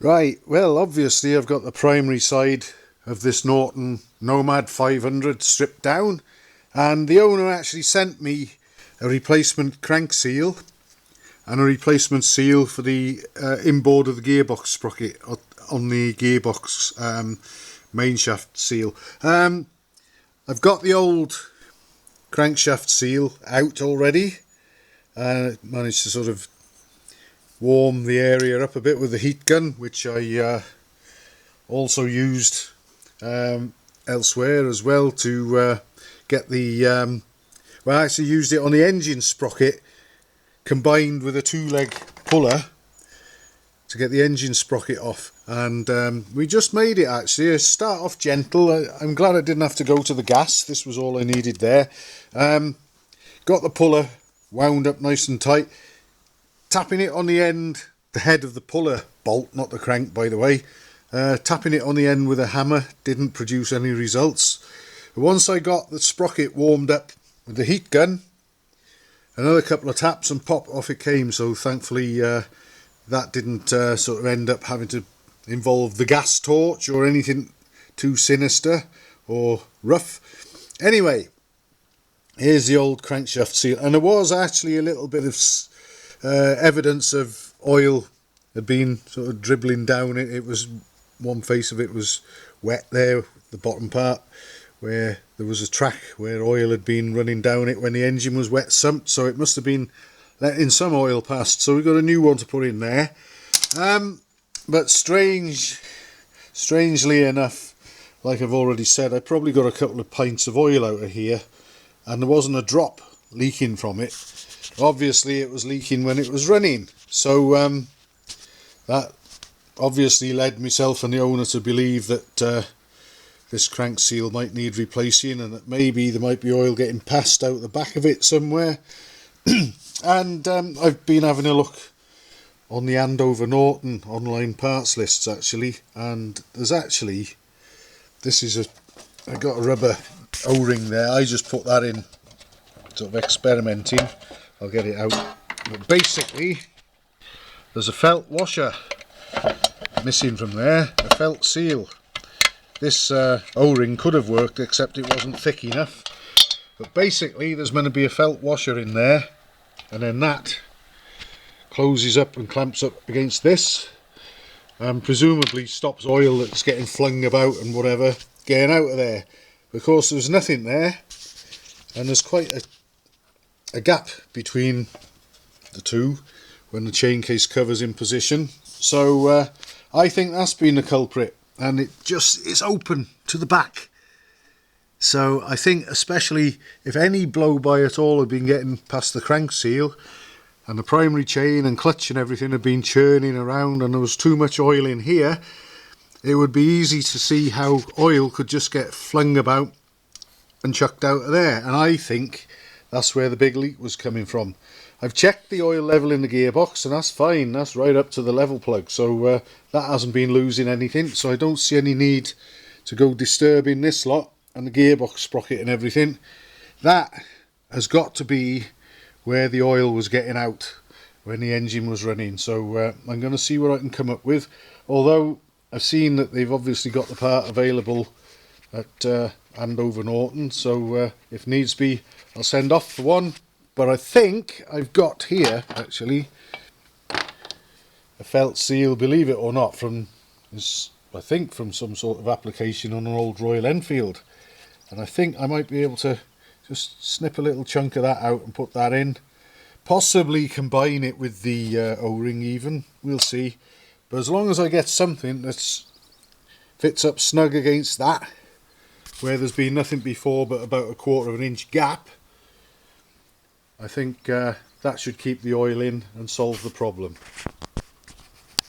Right, well obviously I've got the primary side of this Norton Nomad 500 stripped down, and the owner actually sent me a replacement crank seal and a replacement seal for the inboard of the gearbox sprocket on the gearbox main shaft seal. I've got the old crankshaft seal out already. Managed to sort of warm the area up a bit with the heat gun, which I also used elsewhere as well to get the well, I actually used it on the engine sprocket combined with a two-leg puller to get the engine sprocket off, and we just made it actually. I start off gentle. I'm glad I didn't have to go to the gas. This was all I needed there. Got the puller wound up nice and tight, tapping it on the end, the head of the puller bolt, not the crank by the way, tapping it on the end with a hammer didn't produce any results. Once I got the sprocket warmed up with the heat gun, another couple of taps and pop, off it came. So thankfully that didn't sort of end up having to involve the gas torch or anything too sinister or rough. Anyway, here's the old crankshaft seal, and there was actually a little bit of evidence of oil had been sort of dribbling down it. It was, one face of it was wet there, the bottom part, where there was a track where oil had been running down it when the engine was wet sumped, so it must have been letting some oil past. So we got a new one to put in there. But strangely enough, like I've already said, I probably got a couple of pints of oil out of here, and there wasn't a drop leaking from it. Obviously it was leaking when it was running, so that obviously led myself and the owner to believe that this crank seal might need replacing, and that maybe there might be oil getting passed out the back of it somewhere. And I've been having a look on the Norton online parts lists actually, and there's actually, I got a rubber O-ring there. I just put that in sort of experimenting. I'll get it out. But basically there's a felt washer missing from there, a felt seal. This O-ring could have worked, except it wasn't thick enough. But basically there's going to be a felt washer in there, and then that closes up and clamps up against this, and presumably stops oil that's getting flung about and whatever getting out of there. Of course there's nothing there, and there's quite a gap between the two when the chain case cover's in position. So I think that's been the culprit, and it's open to the back. So I think, especially if any blow by at all had been getting past the crank seal, and the primary chain and clutch and everything had been churning around, and there was too much oil in here, it would be easy to see how oil could just get flung about and chucked out of there. And I think that's where the big leak was coming from. I've checked the oil level in the gearbox, and that's fine. That's right up to the level plug, so that hasn't been losing anything. So I don't see any need to go disturbing this lot and the gearbox sprocket and everything. That has got to be where the oil was getting out when the engine was running. So I'm going to see what I can come up with, although I've seen that they've obviously got the part available at Andover Norton, so if needs be I'll send off for one. But I think I've got here actually a felt seal, believe it or not, from from some sort of application on an old Royal Enfield, and I think I might be able to just snip a little chunk of that out and put that in, possibly combine it with the O-ring even, we'll see. But as long as I get something that fits up snug against that, where there's been nothing before but about a 1/4 of an inch gap, I think that should keep the oil in and solve the problem.